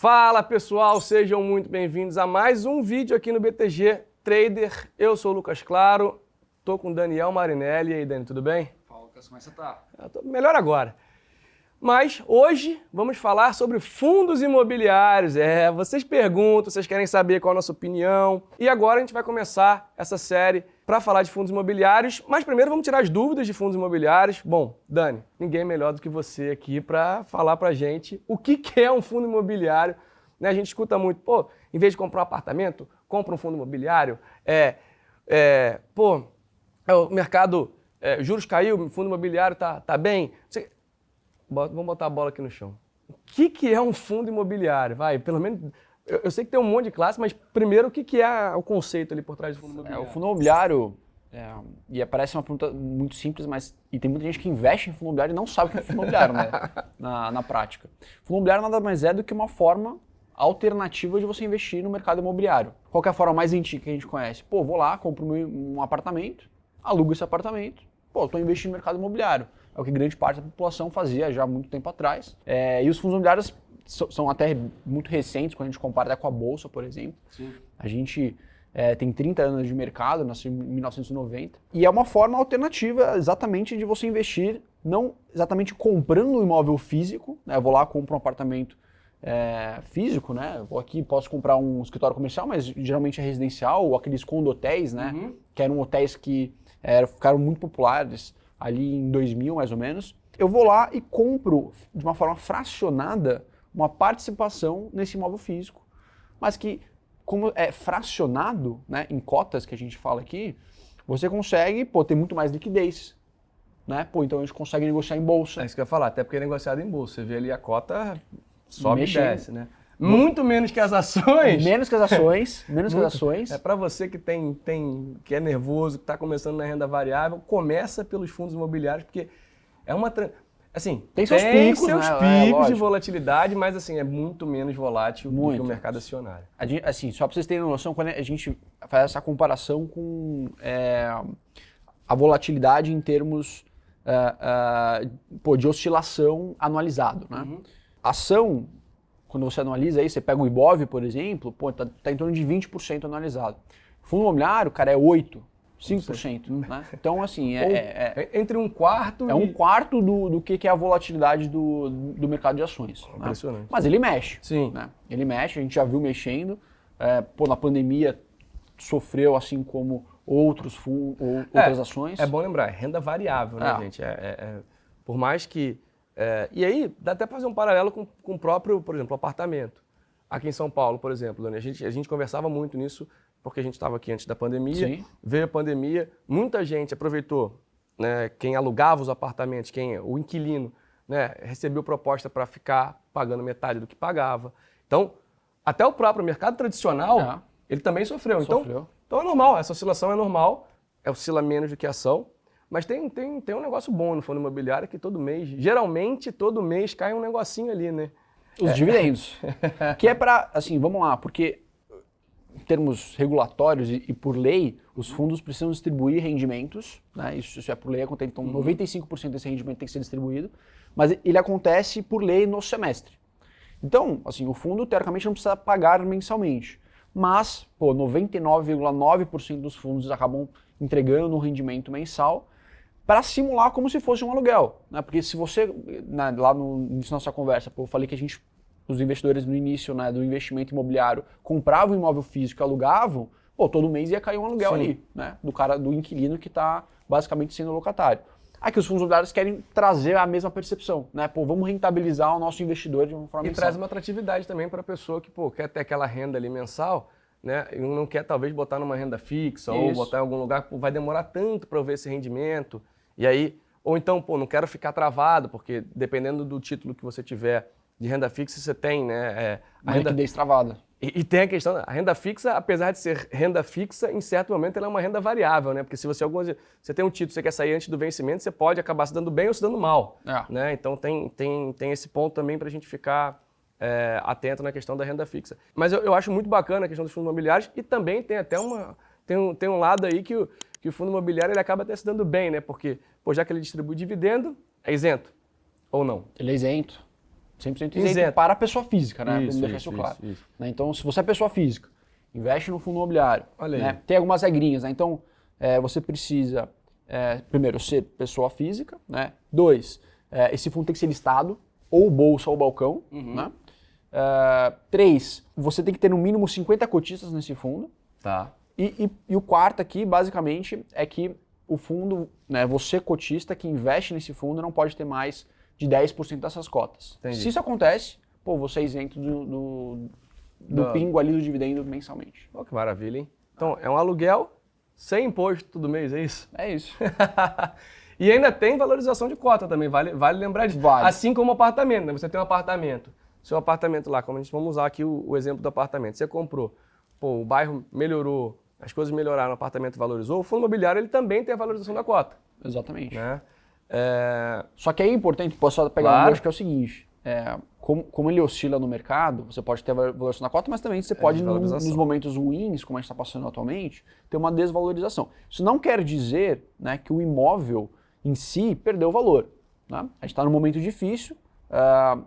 Fala pessoal, sejam muito bem-vindos a mais um vídeo aqui no BTG Trader. Eu sou o Lucas Claro, tô com o Daniel Marinelli. E aí, Dani, tudo bem? Fala, Lucas, como é que você tá? Eu tô melhor agora. Mas hoje vamos falar sobre fundos imobiliários. Vocês perguntam, vocês querem saber qual a nossa opinião. E agora a gente vai começar essa série para falar de fundos imobiliários. Mas primeiro vamos tirar as dúvidas de fundos imobiliários. Bom, Dani, ninguém melhor do que você aqui para falar pra gente o que é um fundo imobiliário. Né? A gente escuta muito, em vez de comprar um apartamento, compra um fundo imobiliário. O mercado, juros caiu, o fundo imobiliário tá bem. Vamos botar a bola aqui no chão. O que é um fundo imobiliário? Vai, pelo menos, eu sei que tem um monte de classe, mas primeiro o que é o conceito ali por trás do fundo imobiliário? O fundo imobiliário, parece uma pergunta muito simples, mas tem muita gente que investe em fundo imobiliário e não sabe o que é fundo imobiliário, né? na prática. Fundo imobiliário nada mais é do que uma forma alternativa de você investir no mercado imobiliário. Qual que é a forma mais antiga que a gente conhece? Vou lá, compro um apartamento, alugo esse apartamento, estou investindo no mercado imobiliário. É o que grande parte da população fazia já há muito tempo atrás. E os fundos imobiliários são até muito recentes, quando a gente compara até com a Bolsa, por exemplo. Sim. A gente tem 30 anos de mercado, nasceu em 1990. E é uma forma alternativa exatamente de você investir, não exatamente comprando um imóvel físico. Né? Eu vou lá, compro um apartamento físico, né? Eu vou aqui, posso comprar um escritório comercial, mas geralmente é residencial, ou aqueles condotéis, né? Uhum. Que eram hotéis que ficaram muito populares ali em 2000, mais ou menos. Eu vou lá e compro, de uma forma fracionada, uma participação nesse imóvel físico, mas que, como é fracionado, né, em cotas que a gente fala aqui, você consegue ter muito mais liquidez. Né? Então a gente consegue negociar em bolsa. É isso que eu ia falar, até porque é negociado em bolsa. Você vê ali a cota sobe e desce, né? Muito menos que as ações. Menos que as ações, menos que as ações. É para você que que é nervoso, que está começando na renda variável, começa pelos fundos imobiliários, porque é uma... Assim, tem seus picos, seus né? picos de volatilidade, mas assim, é muito menos volátil do que o mercado acionário. Assim, só para vocês terem noção, quando a gente faz essa comparação com a volatilidade em termos de oscilação anualizado, né? Uhum. Ação, quando você analisa aí, você pega o Ibov, por exemplo, tá em torno de 20% anualizado. Fundo imobiliário, cara, é 8%, 5%. Né? Então, assim, entre um quarto um quarto do que é a volatilidade do mercado de ações. Impressionante. Né? Mas ele mexe. Sim. Né? Ele mexe, a gente já viu mexendo. Na pandemia sofreu assim como outras ações. É bom lembrar, é renda variável, né, gente? Por mais que... e aí, dá até para fazer um paralelo com o próprio, por exemplo, apartamento. Aqui em São Paulo, por exemplo, Dani, a gente conversava muito nisso, porque a gente estava aqui antes da pandemia, Sim. Veio a pandemia, muita gente aproveitou, né, quem alugava os apartamentos, o inquilino, né, recebeu proposta para ficar pagando metade do que pagava. Então, até o próprio mercado tradicional, ele também sofreu. Então é normal, essa oscilação é normal, oscila menos do que a ação. Mas tem um negócio bom no fundo imobiliário que geralmente todo mês cai um negocinho ali, né? Os dividendos. Que é para, assim, vamos lá, porque em termos regulatórios e por lei, os fundos precisam distribuir rendimentos, né? Isso é por lei, então 95% desse rendimento tem que ser distribuído, mas ele acontece por lei no semestre. Então, assim, o fundo teoricamente não precisa pagar mensalmente, mas 99,9% dos fundos acabam entregando um rendimento mensal para simular como se fosse um aluguel, né? Porque se você, lá no início da nossa conversa, eu falei que os investidores no início, né, do investimento imobiliário compravam um imóvel físico e alugavam, todo mês ia cair um aluguel ali, né? Do inquilino que está basicamente sendo locatário. Aqui os fundos imobiliários querem trazer a mesma percepção, né? Vamos rentabilizar o nosso investidor de uma forma mensal. E traz uma atratividade também para a pessoa que quer ter aquela renda ali mensal, né? E não quer talvez botar numa renda fixa ou botar em algum lugar, vai demorar tanto para eu ver esse rendimento. E aí, ou então, não quero ficar travado, porque dependendo do título que você tiver de renda fixa, você tem, né? A liquidez travada. E tem a questão, a renda fixa, apesar de ser renda fixa, em certo momento ela é uma renda variável, né? Porque se você tem um título, você quer sair antes do vencimento, você pode acabar se dando bem ou se dando mal. Né? Então tem esse ponto também para a gente ficar atento na questão da renda fixa. Mas eu acho muito bacana a questão dos fundos imobiliários e também tem até tem um lado aí que o fundo imobiliário ele acaba até se dando bem, né? Porque já que ele distribui dividendo, é isento ou não? Ele é isento. 100% isento para a pessoa física, né? Vamos deixar isso claro. Isso. Né? Então, se você é pessoa física, investe no fundo imobiliário, Olha aí. né? Tem algumas regrinhas, né? Então, você precisa, primeiro, ser pessoa física, né? 2, esse fundo tem que ser listado, ou bolsa ou balcão, né? 3, você tem que ter no mínimo 50 cotistas nesse fundo. Tá. E o quarto aqui, basicamente, é que o fundo, né, você cotista que investe nesse fundo não pode ter mais de 10% dessas cotas. Entendi. Se isso acontece, você é isento do pingo ali do dividendo mensalmente. Oh, que maravilha, hein? Então, é um aluguel sem imposto todo mês, é isso? É isso. E ainda tem valorização de cota também, vale lembrar disso. Vale. Assim como o apartamento, né? Você tem um apartamento, seu apartamento lá, como vamos usar aqui o exemplo do apartamento, você comprou, o bairro melhorou, as coisas melhoraram, o apartamento valorizou, o fundo imobiliário ele também tem a valorização da cota. Exatamente. Né? Só que aí é importante, posso só pegar Claro. um gancho que é o seguinte, como ele oscila no mercado, você pode ter a valorização da cota, mas também você pode, nos momentos ruins, como a gente está passando atualmente, ter uma desvalorização. Isso não quer dizer, né, que o imóvel em si perdeu valor. Né? A gente está num momento difícil,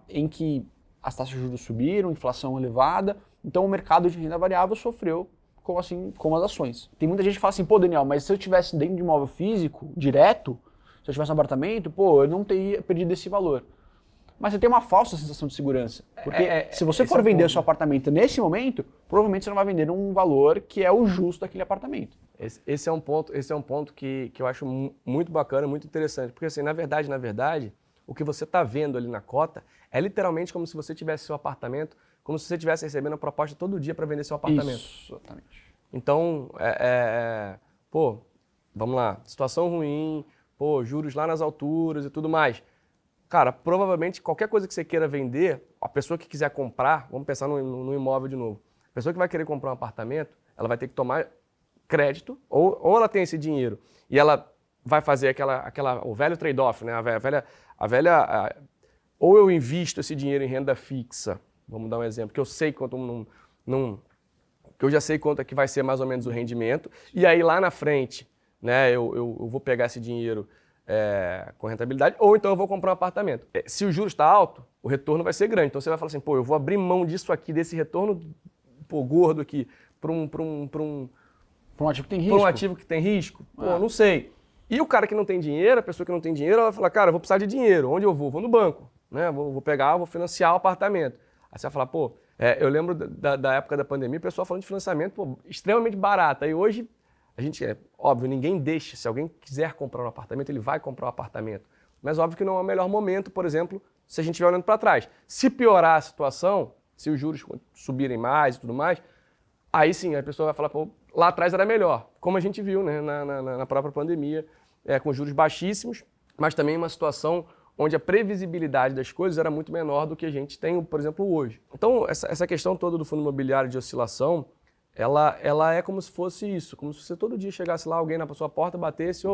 em que as taxas de juros subiram, inflação elevada, então o mercado de renda variável sofreu como as ações. Tem muita gente que fala assim, Daniel, mas se eu estivesse dentro de um imóvel físico, direto, se eu tivesse um apartamento, eu não teria perdido esse valor. Mas você tem uma falsa sensação de segurança. Porque se você for vender o seu apartamento nesse momento, provavelmente você não vai vender um valor que é o justo daquele apartamento. Esse é um ponto que eu acho muito bacana, muito interessante. Porque assim, na verdade, o que você está vendo ali na cota é literalmente como se você tivesse seu apartamento, como se você estivesse recebendo a proposta todo dia para vender seu apartamento. Isso, exatamente. Então, vamos lá, situação ruim, juros lá nas alturas e tudo mais. Cara, provavelmente qualquer coisa que você queira vender, a pessoa que quiser comprar, vamos pensar no imóvel de novo, a pessoa que vai querer comprar um apartamento, ela vai ter que tomar crédito, ou ela tem esse dinheiro e ela vai fazer o velho trade-off, né? Ou eu invisto esse dinheiro em renda fixa, vamos dar um exemplo, que eu sei quanto que eu já sei quanto é que vai ser mais ou menos o rendimento, e aí lá na frente, né, eu vou pegar esse dinheiro com rentabilidade, ou então eu vou comprar um apartamento. Se o juros está alto, o retorno vai ser grande, então você vai falar assim, eu vou abrir mão disso aqui, desse retorno gordo aqui, para um ativo que tem risco. Para um ativo que tem risco? Não sei. E o cara que não tem dinheiro, a pessoa que não tem dinheiro, ela vai falar, cara, eu vou precisar de dinheiro, onde eu vou? Vou no banco, né? Vou financiar o apartamento. Aí você vai falar, eu lembro da época da pandemia, o pessoal falando de financiamento, extremamente barato. Aí hoje, a gente, óbvio, ninguém deixa, se alguém quiser comprar um apartamento, ele vai comprar um apartamento. Mas óbvio que não é o melhor momento, por exemplo, se a gente estiver olhando para trás. Se piorar a situação, se os juros subirem mais e tudo mais, aí sim, a pessoa vai falar, lá atrás era melhor, como a gente viu, né, na própria pandemia, com juros baixíssimos, mas também uma situação onde a previsibilidade das coisas era muito menor do que a gente tem, por exemplo, hoje. Então, essa questão toda do fundo imobiliário de oscilação, ela é como se fosse isso, como se você todo dia chegasse lá, alguém na sua porta batesse,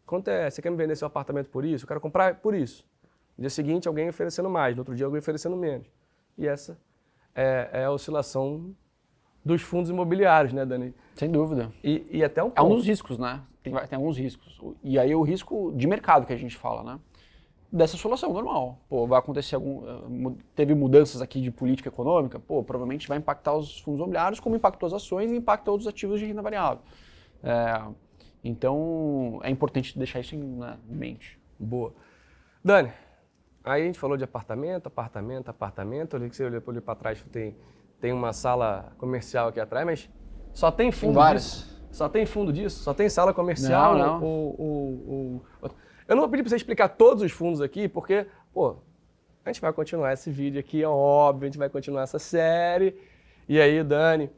quanto você quer me vender seu apartamento por isso? Eu quero comprar por isso. No dia seguinte, alguém oferecendo mais, no outro dia, alguém oferecendo menos. E essa é a oscilação dos fundos imobiliários, né, Dani? Sem dúvida. E até um ponto. É um dos riscos, né? Tem alguns riscos. E aí o risco de mercado que a gente fala, né? Dessa oscilação normal. Vai acontecer teve mudanças aqui de política econômica, provavelmente vai impactar os fundos imobiliários, como impactou as ações e impacta outros ativos de renda variável. Então, é importante deixar isso em mente. Boa. Dani, aí a gente falou de apartamento. Eu li que você olhou para trás, tem uma sala comercial aqui atrás, mas só tem fundo disso? Só tem fundo disso? Só tem sala comercial? Não. Eu não vou pedir para você explicar todos os fundos aqui, porque, a gente vai continuar esse vídeo aqui, é óbvio, a gente vai continuar essa série. E aí o Dani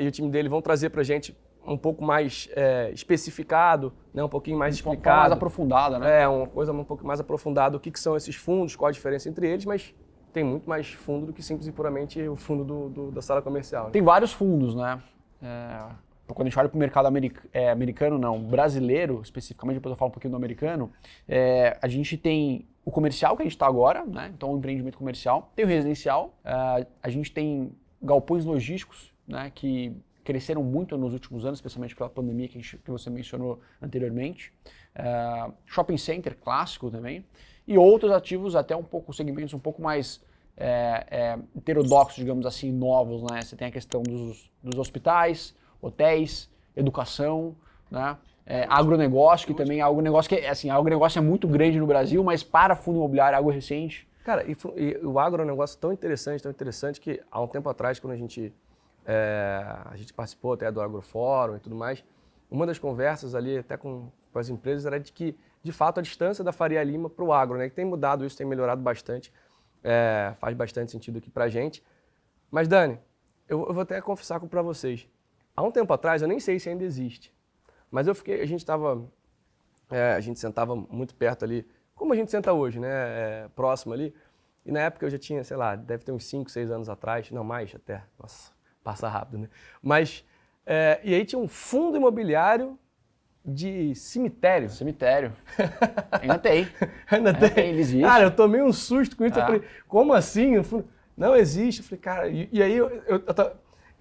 e o time dele vão trazer para a gente um pouco mais especificado, né, um pouquinho mais explicado. Um pouco mais aprofundada, né? Uma coisa um pouco mais aprofundada, o que são esses fundos, qual a diferença entre eles, mas tem muito mais fundo do que simples e puramente o fundo da sala comercial. Né? Tem vários fundos, né? Quando a gente olha para o mercado brasileiro, especificamente, depois eu falo um pouquinho do americano, a gente tem o comercial, que a gente está agora, né? Então o empreendimento comercial, tem o residencial, a gente tem galpões logísticos, né? Que cresceram muito nos últimos anos, especialmente pela pandemia que você mencionou anteriormente, shopping center clássico também, e outros ativos até segmentos um pouco mais heterodoxos, digamos assim, novos, né? Você tem a questão dos hospitais, hotéis, educação, né? Agronegócio, que também é agronegócio que assim, agronegócio é muito grande no Brasil, mas para fundo imobiliário é algo recente. Cara, e o agronegócio é tão interessante que há um tempo atrás, quando a gente participou até do Agrofórum e tudo mais, uma das conversas ali até com as empresas era de que, de fato, a distância da Faria Lima para o agro, né? Que tem mudado isso, tem melhorado bastante, faz bastante sentido aqui pra gente. Mas, Dani, eu vou até confessar para vocês, há um tempo atrás, eu nem sei se ainda existe, mas a gente sentava muito perto ali, como a gente senta hoje, né, próximo ali, e na época eu já tinha, sei lá, deve ter uns 5, 6 anos atrás, não mais até, nossa, passa rápido, né, mas, e aí tinha um fundo imobiliário de cemitério. Cemitério. Ainda tem. Ainda tem. Ele existe. Cara, eu tomei um susto com isso, eu falei, como assim? Não existe. Eu falei, cara, e aí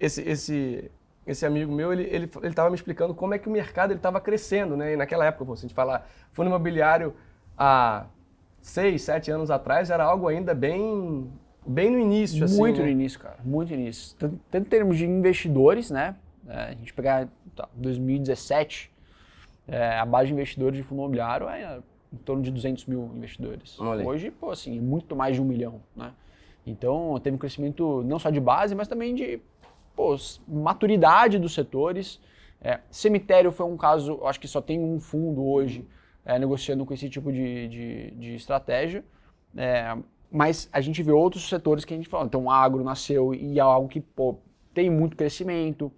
esse amigo meu, ele tava me explicando como é que o mercado estava crescendo, né? E naquela época, se a gente falar fundo imobiliário há 6, 7 anos atrás, era algo ainda bem no início, assim. Muito né? no início, cara. Muito no início. Tanto em termos de investidores, né? A gente pegar 2017, a base de investidores de fundo imobiliário é em torno de 200 mil investidores. Olha. Hoje, pô, assim, muito mais de 1 milhão, né? Então, teve um crescimento não só de base, mas também de maturidade dos setores. Cemitério foi um caso, eu acho que só tem um fundo hoje negociando com esse tipo de estratégia. Mas a gente vê outros setores que a gente fala. Então, o agro nasceu e é algo que tem muito crescimento.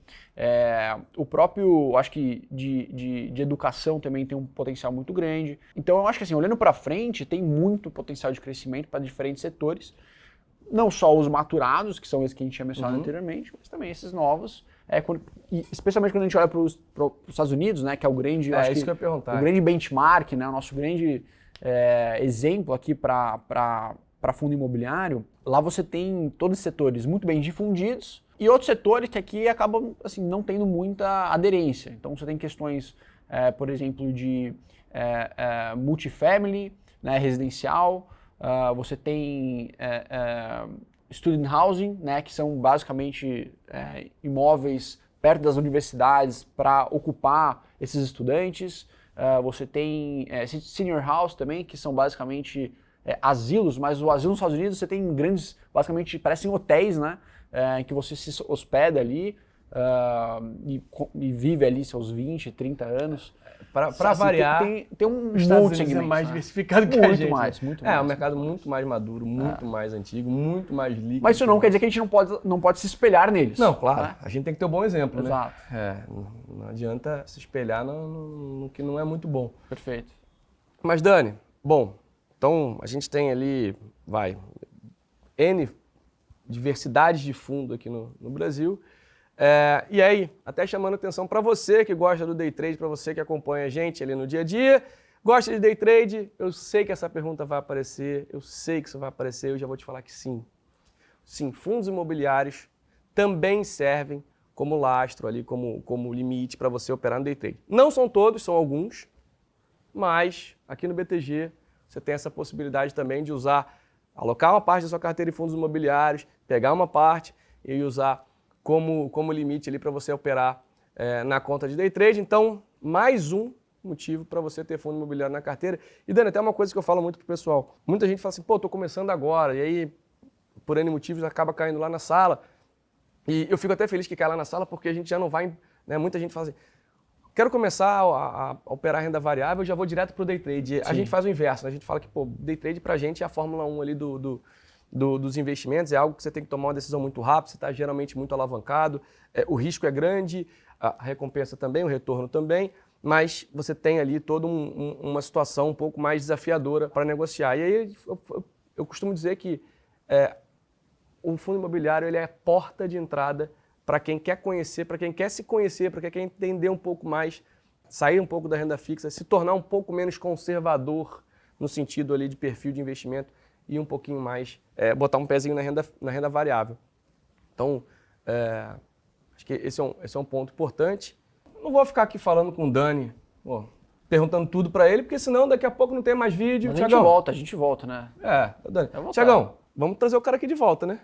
O próprio, acho que de educação também tem um potencial muito grande. Então, eu acho que assim, olhando para frente, tem muito potencial de crescimento para diferentes setores. Não só os maturados, que são esses que a gente tinha mencionado anteriormente, mas também esses novos. Especialmente quando a gente olha para os Estados Unidos, né, que é o grande, isso que eu ia perguntar. O grande benchmark, né, o nosso grande exemplo aqui para fundo imobiliário. Lá você tem todos os setores muito bem difundidos e outros setores que aqui acabam assim, não tendo muita aderência. Então você tem questões, por exemplo, de multifamily, né, residencial. Você tem student housing, né, que são basicamente imóveis perto das universidades para ocupar esses estudantes. Você tem senior house também, que são basicamente asilos, mas o asilo nos Estados Unidos você tem grandes, basicamente parecem hotéis, né, em que você se hospeda ali e vive ali seus 20, 30 anos. Para assim, variar, tem um os Estados monte de Unidos segmentos, é mais né? diversificado que a gente. Muito mais. É um mercado muito mais maduro, muito mais antigo, muito mais líquido. Mas isso não quer dizer que a gente não pode se espelhar neles. Não, claro. Né? A gente tem que ter um bom exemplo, Exato. né? Não adianta se espelhar no que não é muito bom. Perfeito. Mas, Dani, bom, então a gente tem ali, N diversidades de fundo aqui no Brasil. E aí, até chamando atenção para você que gosta do day trade, para você que acompanha a gente ali no dia a dia, gosta de day trade, eu sei que essa pergunta vai aparecer, eu sei que isso vai aparecer, eu já vou te falar que sim. Sim, fundos imobiliários também servem como lastro ali, como limite para você operar no day trade. Não são todos, são alguns, mas aqui no BTG você tem essa possibilidade também de alocar uma parte da sua carteira em fundos imobiliários, pegar uma parte e usar como limite ali para você operar na conta de day trade. Então, mais um motivo para você ter fundo imobiliário na carteira. E, Dani, até uma coisa que eu falo muito pro pessoal. Muita gente fala assim, tô começando agora, e aí, por N motivos, acaba caindo lá na sala. E eu fico até feliz que cai lá na sala, porque a gente já não vai, né? Muita gente fala assim, quero começar a operar renda variável, já vou direto pro day trade. A gente faz o inverso, né? A gente fala que, day trade pra gente é a Fórmula 1 ali dos investimentos, é algo que você tem que tomar uma decisão muito rápida, você está geralmente muito alavancado, o risco é grande, a recompensa também, o retorno também, mas você tem ali toda uma situação um pouco mais desafiadora para negociar. E aí eu costumo dizer que o fundo imobiliário ele é a porta de entrada para quem quer conhecer, para quem quer se conhecer, para quem quer entender um pouco mais, sair um pouco da renda fixa, se tornar um pouco menos conservador no sentido ali de perfil de investimento, e um pouquinho mais, botar um pezinho na renda variável. Então, acho que esse é um ponto importante. Não vou ficar aqui falando com o Dani, perguntando tudo para ele, porque senão daqui a pouco não tem mais vídeo. Mas Thiagão, a gente volta, né? Dani. Thiagão, vamos trazer o cara aqui de volta, né?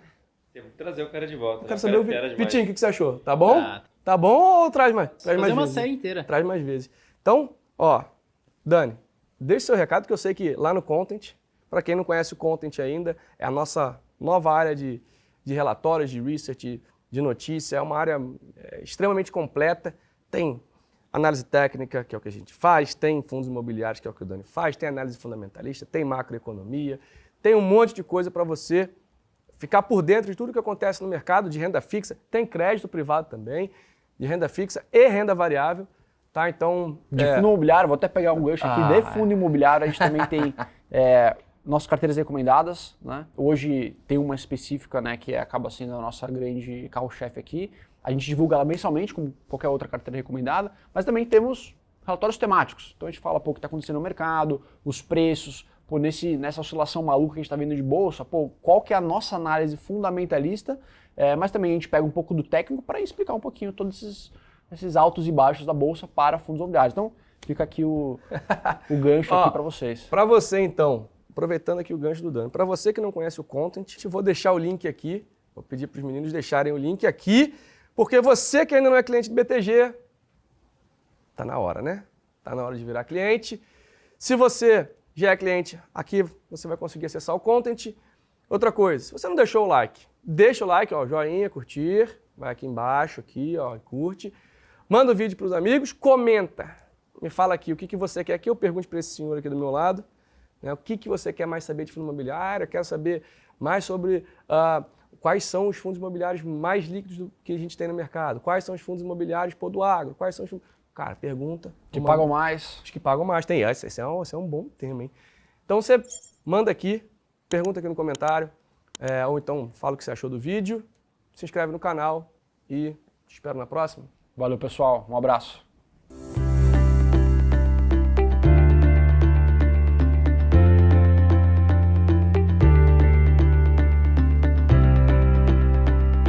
Temos que trazer o cara de volta. Eu quero saber, fera demais. Vitinho, o que você achou? Tá bom? Tá. Tá bom ou traz mais? Traz Fazer mais uma vezes. série inteira. Traz mais vezes. Então, ó, Dani, deixe seu recado, que eu sei que lá no Content, para quem não conhece o Content ainda, é a nossa nova área de relatórios, de research, de notícia, é uma área extremamente completa. Tem análise técnica, que é o que a gente faz, tem fundos imobiliários, que é o que o Dani faz, tem análise fundamentalista, tem macroeconomia, tem um monte de coisa para você ficar por dentro de tudo que acontece no mercado de renda fixa, tem crédito privado também, de renda fixa e renda variável, tá? Então... De fundo imobiliário, vou até pegar um gancho aqui, de fundo imobiliário a gente também tem nossas carteiras recomendadas, né? Hoje tem uma específica, né, que acaba sendo a nossa grande carro-chefe aqui, a gente divulga ela mensalmente, como qualquer outra carteira recomendada, mas também temos relatórios temáticos, então a gente fala o que está acontecendo no mercado, os preços, nessa oscilação maluca que a gente está vendo de bolsa, qual que é a nossa análise fundamentalista, mas também a gente pega um pouco do técnico para explicar um pouquinho todos esses altos e baixos da bolsa para fundos imobiliários. Então, fica aqui o gancho aqui para vocês. Para você, então, aproveitando aqui o gancho do Dani, para você que não conhece o Content, eu vou deixar o link aqui, vou pedir para os meninos deixarem o link aqui, porque você que ainda não é cliente do BTG, tá na hora, né? Tá na hora de virar cliente. Se você já é cliente, aqui você vai conseguir acessar o Content. Outra coisa, se você não deixou o like, deixa o like, ó, joinha, curtir, vai aqui embaixo, aqui, ó, curte. Manda o vídeo para os amigos, comenta. Me fala aqui o que você quer que eu pergunte para esse senhor aqui do meu lado. Né, o que você quer mais saber de fundo imobiliário? Eu quero saber mais sobre quais são os fundos imobiliários mais líquidos que a gente tem no mercado. Quais são os fundos imobiliários do agro? Quais são os... Cara, pergunta. Que pagam mais. Os que pagam mais. Tem, esse é um bom tema, hein? Então você manda aqui, pergunta aqui no comentário, ou então fala o que você achou do vídeo, se inscreve no canal e te espero na próxima. Valeu, pessoal. Um abraço.